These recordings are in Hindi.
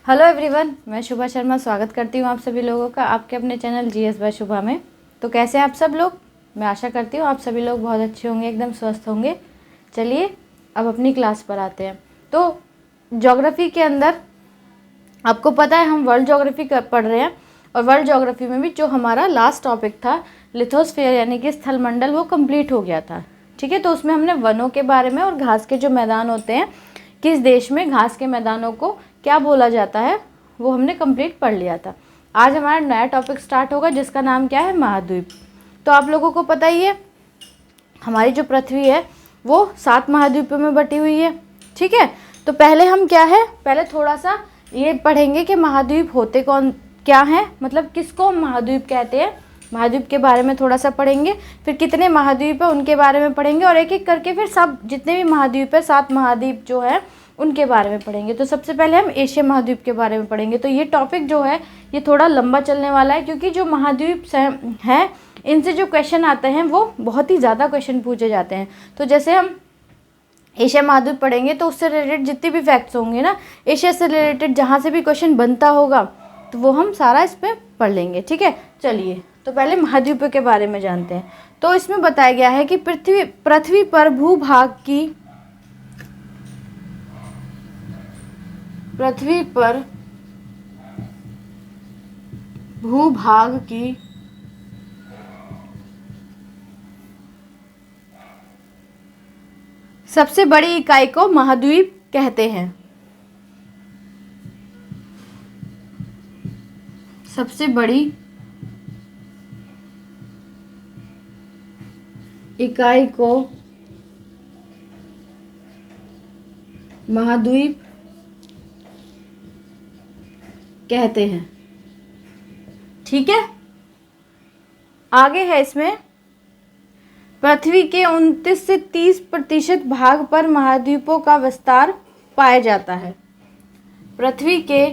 हेलो एवरीवन, मैं शुभा शर्मा स्वागत करती हूँ आप सभी लोगों का आपके अपने चैनल जीएस बाय शुभा में। तो कैसे हैं आप सब लोग? मैं आशा करती हूँ आप सभी लोग बहुत अच्छे होंगे, एकदम स्वस्थ होंगे। चलिए अब अपनी क्लास पर आते हैं। तो ज्योग्राफी के अंदर आपको पता है हम वर्ल्ड ज्योग्राफी पढ़ रहे हैं, और वर्ल्ड ज्योग्राफी में भी जो हमारा लास्ट टॉपिक था लिथोस्फीयर यानी कि स्थलमंडल, वो कंप्लीट हो गया था। ठीक है, तो उसमें हमने वनों के बारे में और घास के जो मैदान होते हैं, किस देश में घास के मैदानों को क्या बोला जाता है, वो हमने कंप्लीट पढ़ लिया था। आज हमारा नया टॉपिक स्टार्ट होगा जिसका नाम क्या है, महाद्वीप। तो आप लोगों को पता ही है हमारी जो पृथ्वी है वो 7 महाद्वीपों में बटी हुई है। ठीक है, तो पहले हम क्या है, पहले थोड़ा सा ये पढ़ेंगे कि महाद्वीप होते कौन क्या हैं, मतलब किसको महाद्वीप कहते हैं, महाद्वीप के बारे में थोड़ा सा पढ़ेंगे। फिर कितने महाद्वीप है उनके बारे में पढ़ेंगे, और एक एक करके फिर सब जितने भी महाद्वीप है 7 महाद्वीप जो है उनके बारे में पढ़ेंगे। तो सबसे पहले हम एशिया महाद्वीप के बारे में पढ़ेंगे। तो ये टॉपिक जो है ये थोड़ा लंबा चलने वाला है, क्योंकि जो महाद्वीप हैं इनसे जो क्वेश्चन आते हैं वो बहुत ही ज़्यादा क्वेश्चन पूछे जाते हैं। तो जैसे हम एशिया महाद्वीप पढ़ेंगे तो उससे रिलेटेड जितने भी फैक्ट्स होंगे ना, एशिया से रिलेटेड जहाँ से भी क्वेश्चन बनता होगा तो वो हम सारा इस पर पढ़ लेंगे। ठीक है, चलिए तो पहले महाद्वीपों के बारे में जानते हैं। तो इसमें बताया गया है कि पृथ्वी पर भूभाग की सबसे बड़ी इकाई को महाद्वीप कहते हैं। सबसे बड़ी इकाई को महाद्वीप कहते हैं। ठीक है, आगे है इसमें पृथ्वी के 29 से 30% भाग पर महाद्वीपों का विस्तार पाया जाता है। पृथ्वी के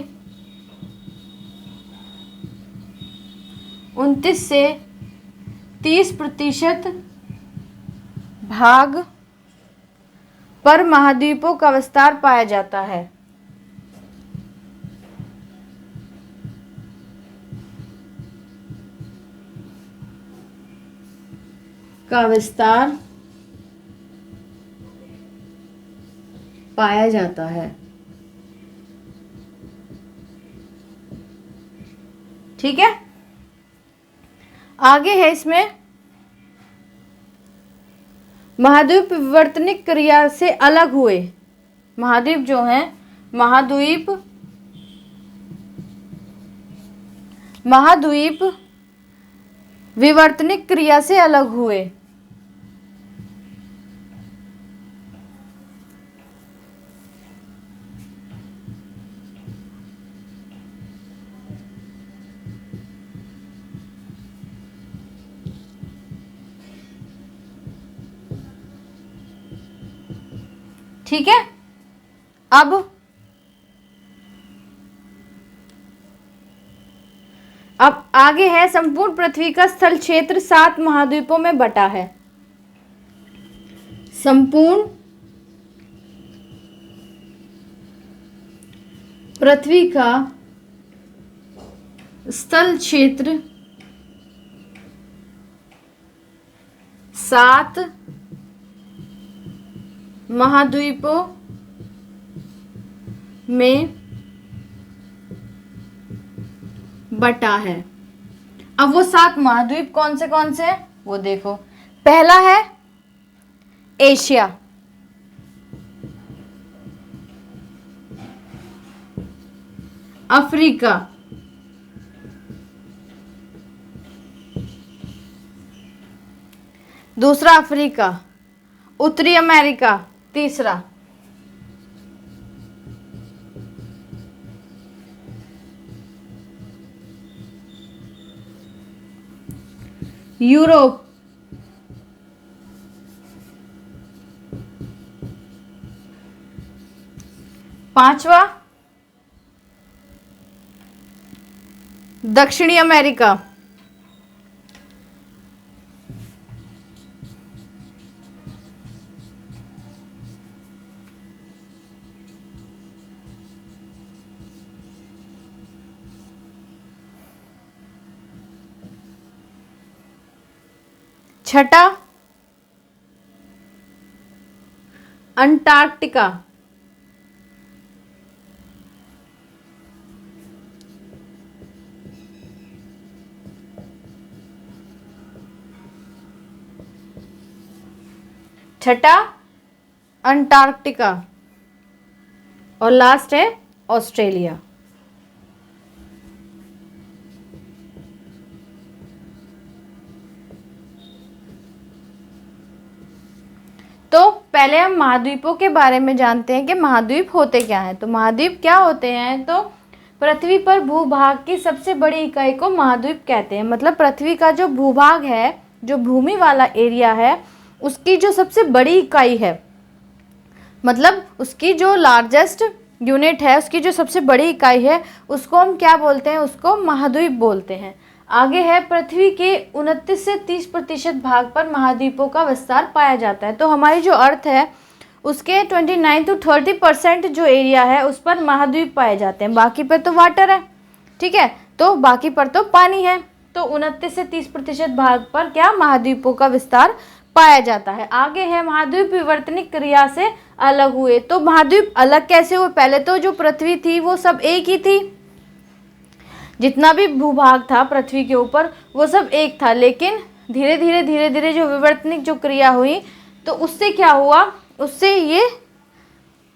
29 से 30% भाग पर महाद्वीपों का विस्तार पाया जाता है। का विस्तार पाया जाता है। ठीक है, आगे है इसमें महाद्वीप विवर्तनिक क्रिया से अलग हुए। महाद्वीप जो हैं, महाद्वीप विवर्तनिक क्रिया से अलग हुए। ठीक है, अब आगे है संपूर्ण पृथ्वी का स्थल क्षेत्र 7 महाद्वीपों में बटा है। संपूर्ण पृथ्वी का स्थल क्षेत्र 7 महाद्वीपों में बटा है। अब वो 7 महाद्वीप कौन से हैं वो देखो। पहला है एशिया, अफ्रीका, दूसरा अफ्रीका, उत्तरी अमेरिका, तीसरा यूरोप, पांचवा दक्षिणी अमेरिका, छठा अंटार्कटिका। छठा अंटार्कटिका और लास्ट है ऑस्ट्रेलिया। तो पहले हम महाद्वीपों के बारे में जानते हैं कि महाद्वीप होते क्या हैं। तो महाद्वीप क्या होते हैं, तो पृथ्वी पर भूभाग की सबसे बड़ी इकाई को महाद्वीप कहते हैं। मतलब पृथ्वी का जो भूभाग है, जो भूमि वाला एरिया है, उसकी जो सबसे बड़ी इकाई है, मतलब उसकी जो लार्जेस्ट यूनिट है, उसकी जो सबसे बड़ी इकाई है, उसको हम क्या बोलते हैं, उसको महाद्वीप बोलते हैं। आगे है पृथ्वी के 29 से 30% भाग पर महाद्वीपों का विस्तार पाया जाता है। तो हमारी जो अर्थ है उसके 29 to 30% जो एरिया है उस पर महाद्वीप पाए जाते हैं, बाकी पर तो वाटर है, ठीक है, तो बाकी पर तो पानी है। तो 29 से 30% भाग पर क्या महाद्वीपों का विस्तार पाया जाता है। आगे है महाद्वीप विवर्तनिक क्रिया से अलग हुए। तो महाद्वीप अलग कैसे हुए, पहले तो जो पृथ्वी थी वो सब एक ही थी, जितना भी भूभाग था पृथ्वी के ऊपर वो सब एक था, लेकिन धीरे धीरे जो विवर्तनिक जो क्रिया हुई तो उससे क्या हुआ, उससे ये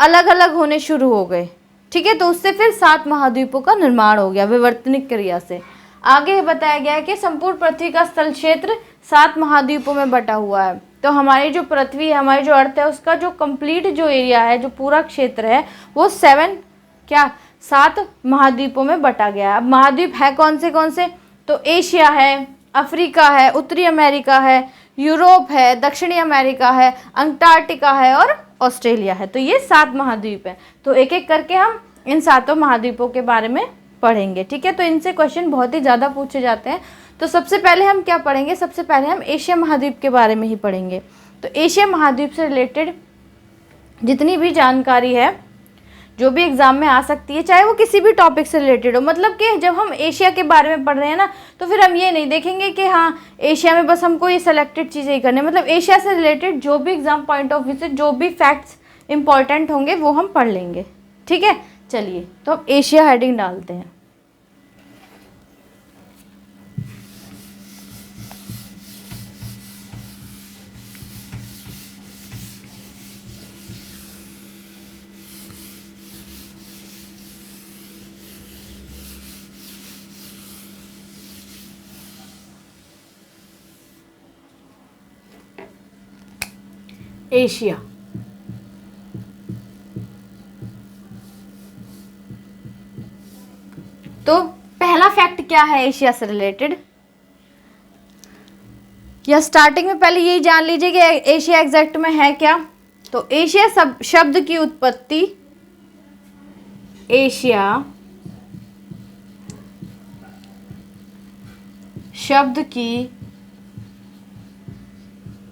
अलग अलग होने शुरू हो गए, ठीक है। तो उससे फिर 7 महाद्वीपों का निर्माण हो गया विवर्तनिक क्रिया से। आगे बताया गया है कि संपूर्ण पृथ्वी का स्थल क्षेत्र 7 महाद्वीपों में बटा हुआ है। तो हमारी जो पृथ्वी है, हमारी जो अर्थ है, उसका जो कंप्लीट जो एरिया है, जो पूरा क्षेत्र है, वो 7 महाद्वीपों में बटा गया है। अब महाद्वीप है कौन से, तो एशिया है, अफ्रीका है, उत्तरी अमेरिका है, यूरोप है, दक्षिणी अमेरिका है, अंटार्कटिका है और ऑस्ट्रेलिया है। तो ये 7 महाद्वीप हैं। तो एक एक करके हम इन 7 महाद्वीपों के बारे में पढ़ेंगे, ठीक है। तो इनसे क्वेश्चन बहुत ही ज़्यादा पूछे जाते हैं। तो सबसे पहले हम क्या पढ़ेंगे, सबसे पहले हम एशिया महाद्वीप के बारे में ही पढ़ेंगे। तो एशिया महाद्वीप से रिलेटेड जितनी भी जानकारी है, जो भी एग्जाम में आ सकती है, चाहे वो किसी भी टॉपिक से रिलेटेड हो, मतलब कि जब हम एशिया के बारे में पढ़ रहे हैं ना, तो फिर हम ये नहीं देखेंगे कि हाँ एशिया में बस हमको ये सेलेक्टेड चीज़ें ही करनी है। मतलब एशिया से रिलेटेड जो भी एग्जाम पॉइंट ऑफ व्यू से जो भी फैक्ट्स इंपॉर्टेंट होंगे वो हम पढ़ लेंगे, ठीक है। चलिए तो अब एशिया हेडिंग डालते हैं। एशिया, तो पहला फैक्ट क्या है एशिया से रिलेटेड, या स्टार्टिंग में पहले यही जान लीजिए कि एशिया एग्जैक्ट में है क्या। तो एशिया शब्द की उत्पत्ति, एशिया शब्द की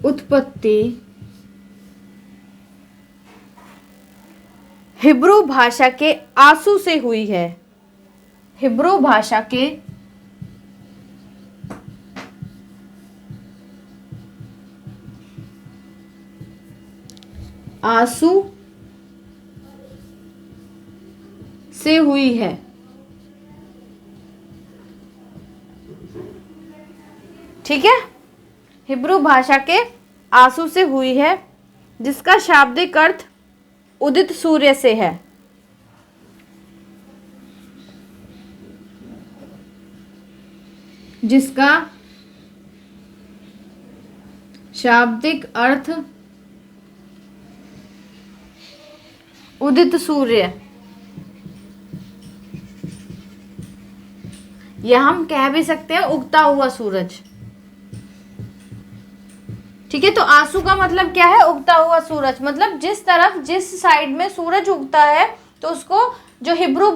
उत्पत्ति हिब्रू भाषा के आंसू से हुई है। हिब्रू भाषा के आंसू से हुई है। ठीक है, हिब्रू भाषा के आंसू से हुई है, जिसका शाब्दिक अर्थ उदित सूर्य से है। जिसका शाब्दिक अर्थ उदित सूर्य, या हम कह भी सकते हैं उगता हुआ सूरज। ठीक है, तो आंसू का मतलब क्या है, उगता हुआ सूरज, मतलब जिस साइड में सूरज उगता है तो उसको जो हिब्रू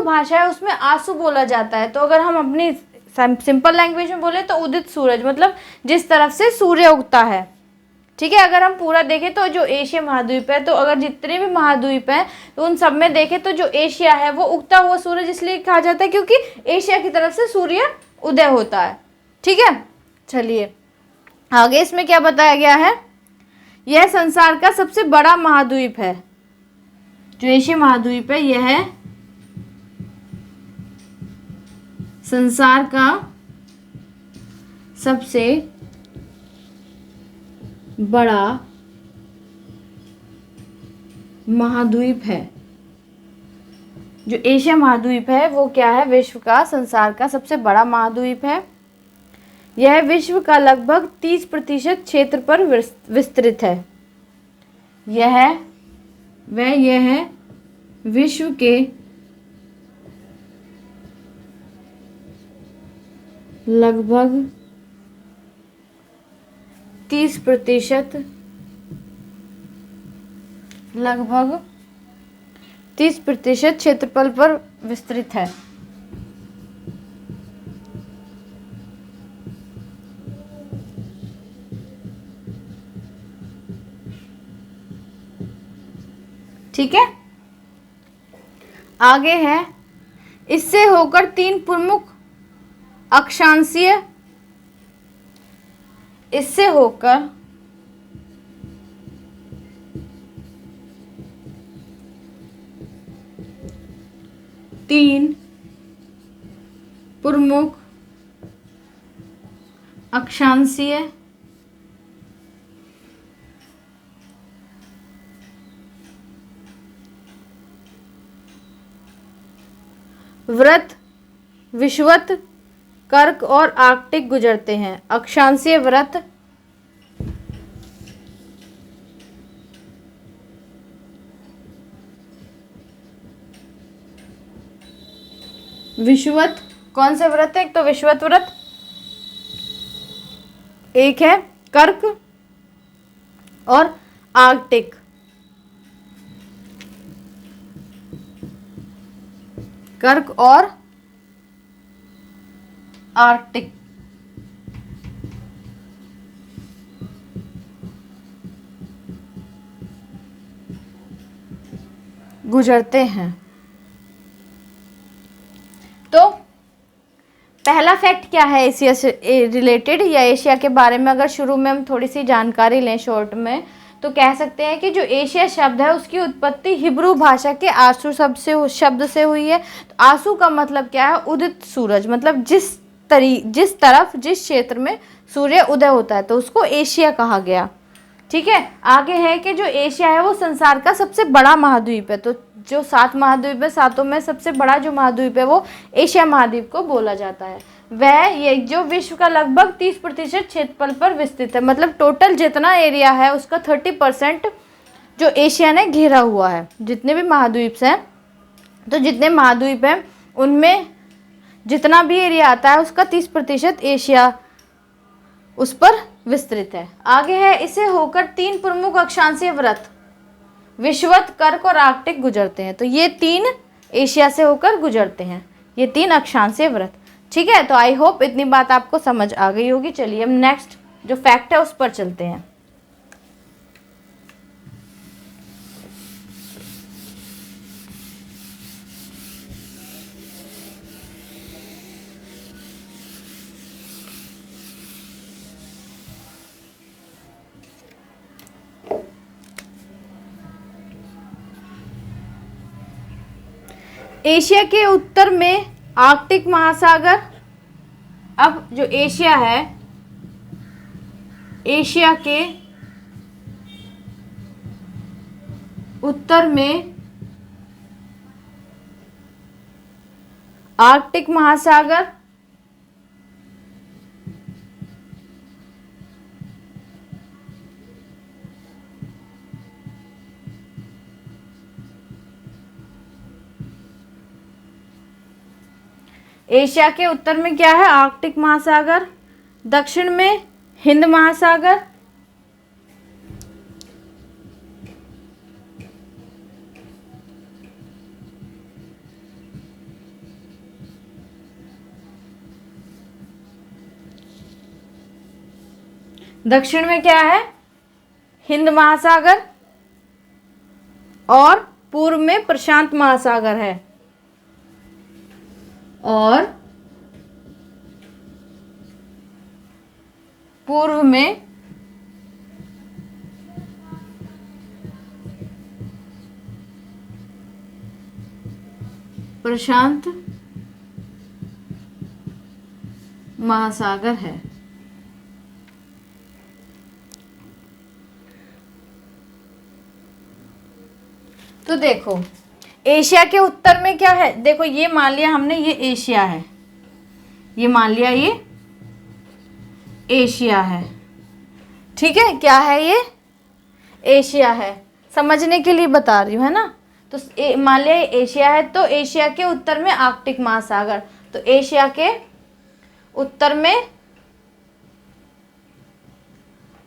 भाषा है उसमें आंसू बोला जाता है। तो अगर हम अपनी सिंपल लैंग्वेज में बोले तो उदित सूरज, मतलब जिस तरफ से सूर्य उगता है। ठीक है, अगर हम पूरा देखें तो जो एशिया महाद्वीप है, तो अगर जितने भी महाद्वीप हैं तो उन सब में देखें तो जो एशिया है वो उगता हुआ सूरज इसलिए कहा जाता है क्योंकि एशिया की तरफ से सूर्य उदय होता है। ठीक है, चलिए आगे इसमें क्या बताया गया है, यह संसार का सबसे बड़ा महाद्वीप है। जो एशिया महाद्वीप है यह है संसार का सबसे बड़ा महाद्वीप है। जो एशिया महाद्वीप है वो क्या है, विश्व का, संसार का सबसे बड़ा महाद्वीप है। यह विश्व का लगभग 30% क्षेत्र पर विस्तृत है। यह विश्व के लगभग 30% क्षेत्रफल पर विस्तृत है। ठीक है, आगे है, इससे होकर 3 प्रमुख अक्षांशीय, इससे होकर 3 प्रमुख अक्षांशीय वृत्त विषुवत, कर्क और आर्कटिक गुजरते हैं। अक्षांशीय वृत्त विषुवत, कौन से वृत्त है, एक तो विषुवत वृत्त, एक है कर्क और आर्कटिक। कर्क और आर्कटिक गुजरते हैं। तो पहला फैक्ट क्या है एशिया से रिलेटेड या एशिया के बारे में, अगर शुरू में हम थोड़ी सी जानकारी लें शॉर्ट में, तो कह सकते हैं कि जो एशिया शब्द है उसकी उत्पत्ति हिब्रू भाषा के आसू शब्द से हुई है। तो आसू का मतलब क्या है, उदित सूरज, मतलब जिस तरफ जिस क्षेत्र में सूर्य उदय होता है तो उसको एशिया कहा गया। ठीक है, आगे है कि जो एशिया है वो संसार का सबसे बड़ा महाद्वीप है। तो जो 7 महाद्वीप है, 7 में सबसे बड़ा जो महाद्वीप है वो एशिया महाद्वीप को बोला जाता है। वह ये जो विश्व का लगभग 30% क्षेत्रफल पर विस्तृत है, मतलब टोटल जितना एरिया है उसका 30% जो एशिया ने घेरा हुआ है। जितने भी महाद्वीप हैं, तो जितने महाद्वीप हैं उनमें जितना भी एरिया आता है उसका 30% एशिया उस पर विस्तृत है। आगे है, इसे होकर 3 प्रमुख अक्षांशीय वृत्त विषुवत, कर्क और आर्कटिक गुजरते हैं। तो ये 3 एशिया से होकर गुजरते हैं, ये 3 अक्षांशीय वृत्त। ठीक है, तो आई होप इतनी बात आपको समझ आ गई होगी। चलिए हम नेक्स्ट जो फैक्ट है उस पर चलते हैं। एशिया के उत्तर में आर्कटिक महासागर। अब जो एशिया है, एशिया के उत्तर में आर्कटिक महासागर, एशिया के उत्तर में क्या है, आर्कटिक महासागर, दक्षिण में हिंद महासागर, दक्षिण में क्या है, हिंद महासागर, और पूर्व में प्रशांत महासागर है। और पूर्व में प्रशांत महासागर है। तो देखो एशिया के उत्तर में क्या है, देखो ये मान लिया हमने ये एशिया है, ये मान लिया ये एशिया है, ठीक है, क्या है ये एशिया है, समझने के लिए बता रही हूँ, है ना। तो मान लिया ये एशिया है, तो एशिया के उत्तर में आर्कटिक महासागर, तो एशिया के उत्तर में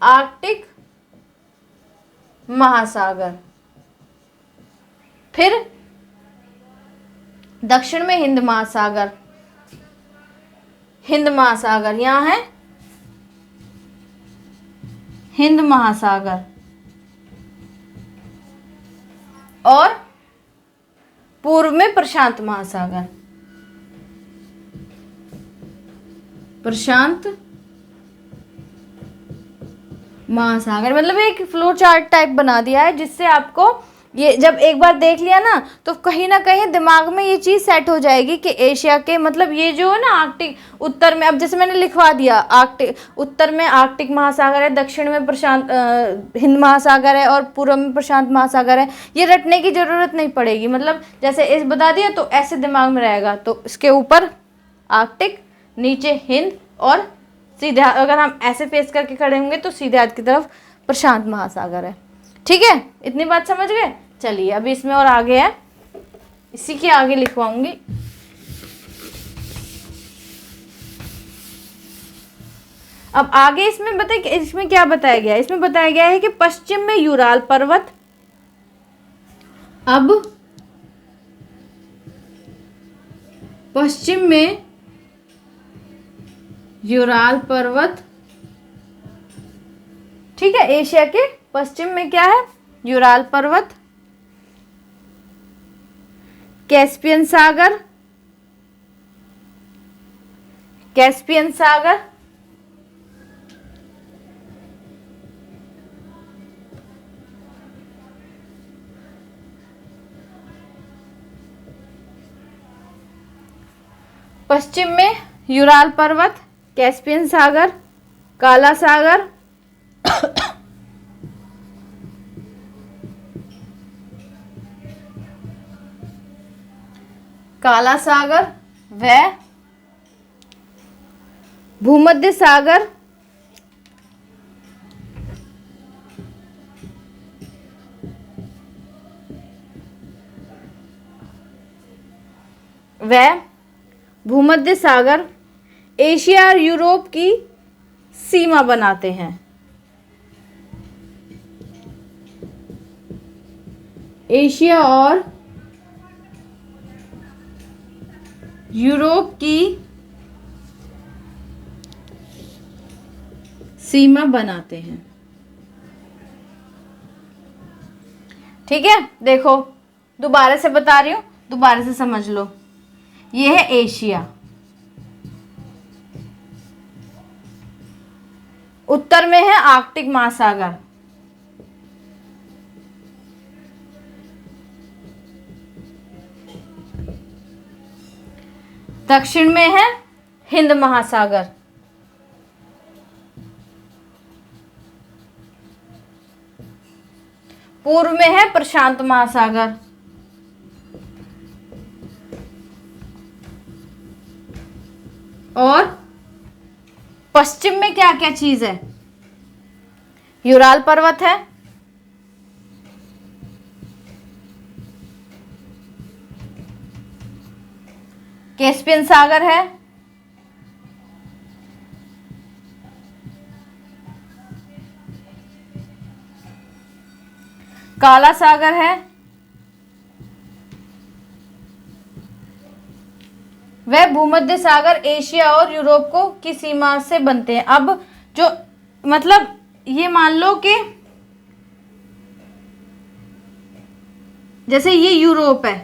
आर्कटिक महासागर, फिर दक्षिण में हिंद महासागर, हिंद महासागर यहाँ है हिंद महासागर, और पूर्व में प्रशांत महासागर, प्रशांत महासागर। मतलब एक फ्लो चार्ट टाइप बना दिया है, जिससे आपको ये जब एक बार देख लिया ना तो कहीं ना कहीं दिमाग में ये चीज़ सेट हो जाएगी कि एशिया के मतलब ये जो है ना आर्कटिक उत्तर में, अब जैसे मैंने लिखवा दिया आर्कटिक उत्तर में आर्कटिक महासागर है, दक्षिण में प्रशांत हिंद महासागर है और पूर्व में प्रशांत महासागर है। ये रटने की ज़रूरत नहीं पड़ेगी, मतलब जैसे इस बता दिया तो ऐसे दिमाग में रहेगा। तो इसके ऊपर आर्कटिक, नीचे हिंद, और सीधे अगर हम ऐसे फेस करके खड़े होंगे तो सीधे हाथ की तरफ प्रशांत महासागर है। ठीक है, इतनी बात समझ गए। चलिए अभी इसमें और आगे है, इसी के आगे लिखवाऊंगी। अब आगे इसमें बताइए, इसमें क्या बताया गया है। इसमें बताया गया है कि पश्चिम में यूराल पर्वत, अब पश्चिम में यूराल पर्वत, ठीक है, एशिया के पश्चिम में क्या है, यूराल पर्वत, कैस्पियन सागर, कैस्पियन सागर, पश्चिम में यूराल पर्वत, कैस्पियन सागर, काला सागर, काला सागर व भूमध्य सागर व भूमध्य सागर एशिया और यूरोप की सीमा बनाते हैं। एशिया और यूरोप की सीमा बनाते हैं। ठीक है, देखो दोबारा से बता रही हूं, दोबारा से समझ लो। ये है एशिया, उत्तर में है आर्कटिक महासागर, दक्षिण में है हिंद महासागर, पूर्व में है प्रशांत महासागर, और पश्चिम में क्या क्या चीज है, यूराल पर्वत है, कैस्पियन सागर है, काला सागर है, वह भूमध्य सागर एशिया और यूरोप को की सीमा से बनते हैं। अब जो मतलब ये मान लो कि जैसे ये यूरोप है,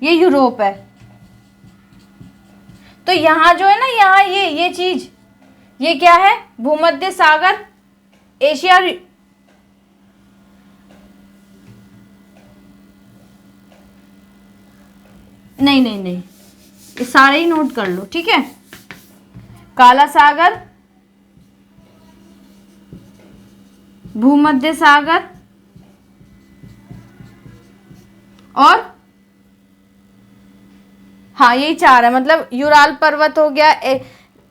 ये यूरोप है, तो यहाँ जो है ना, यहाँ ये चीज ये क्या है, भूमध्य सागर, एशिया, नहीं नहीं नहीं, ये सारे ही नोट कर लो, ठीक है। काला सागर, भूमध्य सागर और हाँ यही चार है, मतलब यूराल पर्वत हो गया,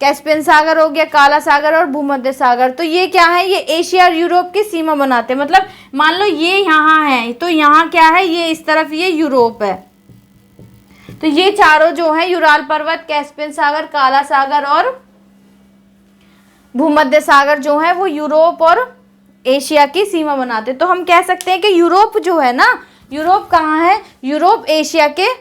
कैस्पियन सागर हो गया, काला सागर और भूमध्य सागर। तो ये क्या है, ये एशिया और यूरोप की सीमा बनाते हैं। मतलब मान लो ये यहाँ है, तो यहाँ क्या है, ये इस तरफ ये यूरोप है। तो ये चारों जो है, यूराल पर्वत, कैस्पियन सागर, काला सागर और भूमध्य सागर जो है, वो यूरोप और एशिया की सीमा बनाते। तो हम कह सकते हैं कि यूरोप जो है ना, यूरोप कहाँ है, यूरोप एशिया के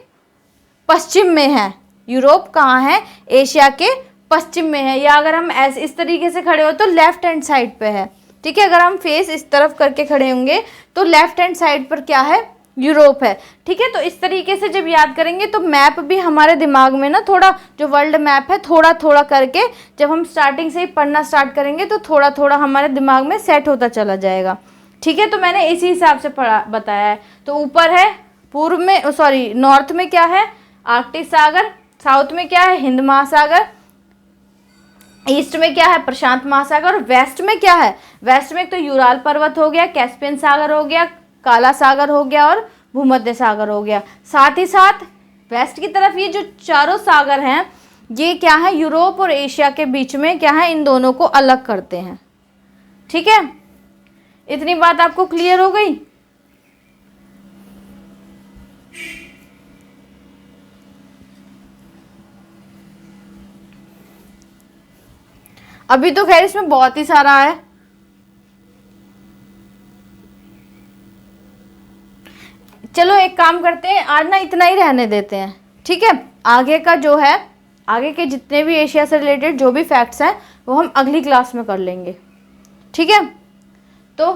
पश्चिम में है। यूरोप कहाँ है, एशिया के पश्चिम में है। या अगर हम ऐसे इस तरीके से खड़े हो तो लेफ्ट हैंड साइड पे है, ठीक है। अगर हम फेस इस तरफ करके खड़े होंगे तो लेफ्ट हैंड साइड पर क्या है, यूरोप है, ठीक है। तो इस तरीके से जब याद करेंगे तो मैप भी हमारे दिमाग में ना, थोड़ा जो वर्ल्ड मैप है थोड़ा थोड़ा करके जब हम स्टार्टिंग से ही पढ़ना स्टार्ट करेंगे तो थोड़ा थोड़ा हमारे दिमाग में सेट होता चला जाएगा, ठीक है। तो मैंने इसी हिसाब से बताया है। तो ऊपर है पूर्व में, सॉरी नॉर्थ में क्या है, आर्कटिक सागर, साउथ में क्या है, हिंद महासागर, ईस्ट में क्या है, प्रशांत महासागर, और वेस्ट में क्या है, वेस्ट में तो यूराल पर्वत हो गया, कैस्पियन सागर हो गया, काला सागर हो गया और भूमध्य सागर हो गया। साथ ही साथ वेस्ट की तरफ ये जो चारों सागर हैं, ये क्या है, यूरोप और एशिया के बीच में क्या है, इन दोनों को अलग करते हैं, ठीक है। इतनी बात आपको क्लियर हो गई। अभी तो खैर इसमें बहुत ही सारा है। चलो एक काम करते हैं, आज ना इतना ही रहने देते हैं, ठीक है। आगे का जो है, आगे के जितने भी एशिया से रिलेटेड जो भी फैक्ट्स हैं वो हम अगली क्लास में कर लेंगे, ठीक है। तो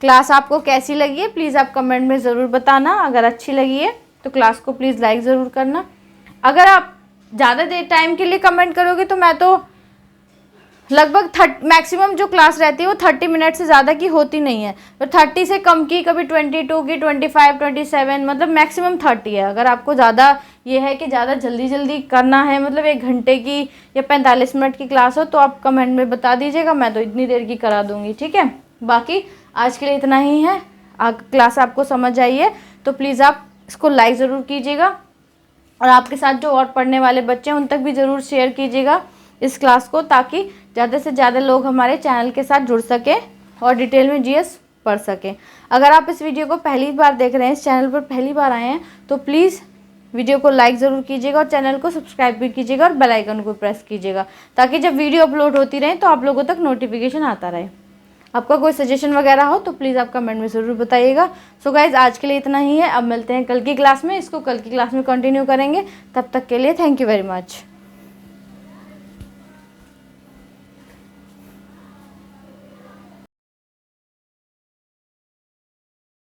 क्लास आपको कैसी लगी है प्लीज़ आप कमेंट में ज़रूर बताना। अगर अच्छी लगी है तो क्लास को प्लीज़ लाइक ज़रूर करना। अगर आप ज़्यादा देर टाइम के लिए कमेंट करोगे तो मैं तो लगभग मैक्सिमम जो क्लास रहती है वो 30 मिनट से ज़्यादा की होती नहीं है। तो 30 से कम की, कभी 22 की, 25, 27, मतलब मैक्सिमम 30 है। अगर आपको ज़्यादा ये है कि ज़्यादा जल्दी जल्दी करना है, मतलब 1 घंटे की या 45 मिनट की क्लास हो, तो आप कमेंट में बता दीजिएगा, मैं तो इतनी देर की करा दूँगी, ठीक है। बाकी आज के लिए इतना ही है। क्लास आपको समझ आई है तो प्लीज़ आप इसको लाइक ज़रूर कीजिएगा और आपके साथ जो और पढ़ने वाले बच्चे हैं उन तक भी ज़रूर शेयर कीजिएगा इस क्लास को, ताकि ज़्यादा से ज़्यादा लोग हमारे चैनल के साथ जुड़ सकें और डिटेल में जीएस पढ़ सकें। अगर आप इस वीडियो को पहली बार देख रहे हैं, इस चैनल पर पहली बार आए हैं, तो प्लीज़ वीडियो को लाइक ज़रूर कीजिएगा और चैनल को सब्सक्राइब भी कीजिएगा और बेल आइकन को प्रेस कीजिएगा, ताकि जब वीडियो अपलोड होती रहे तो आप लोगों तक नोटिफिकेशन आता रहे। आपका कोई सजेशन वगैरह हो तो प्लीज़ आप कमेंट में ज़रूर बताइएगा। सो गाइज़ आज के लिए इतना ही है। अब मिलते हैं कल की क्लास में, इसको कल की क्लास में कंटिन्यू करेंगे। तब तक के लिए थैंक यू वेरी मच।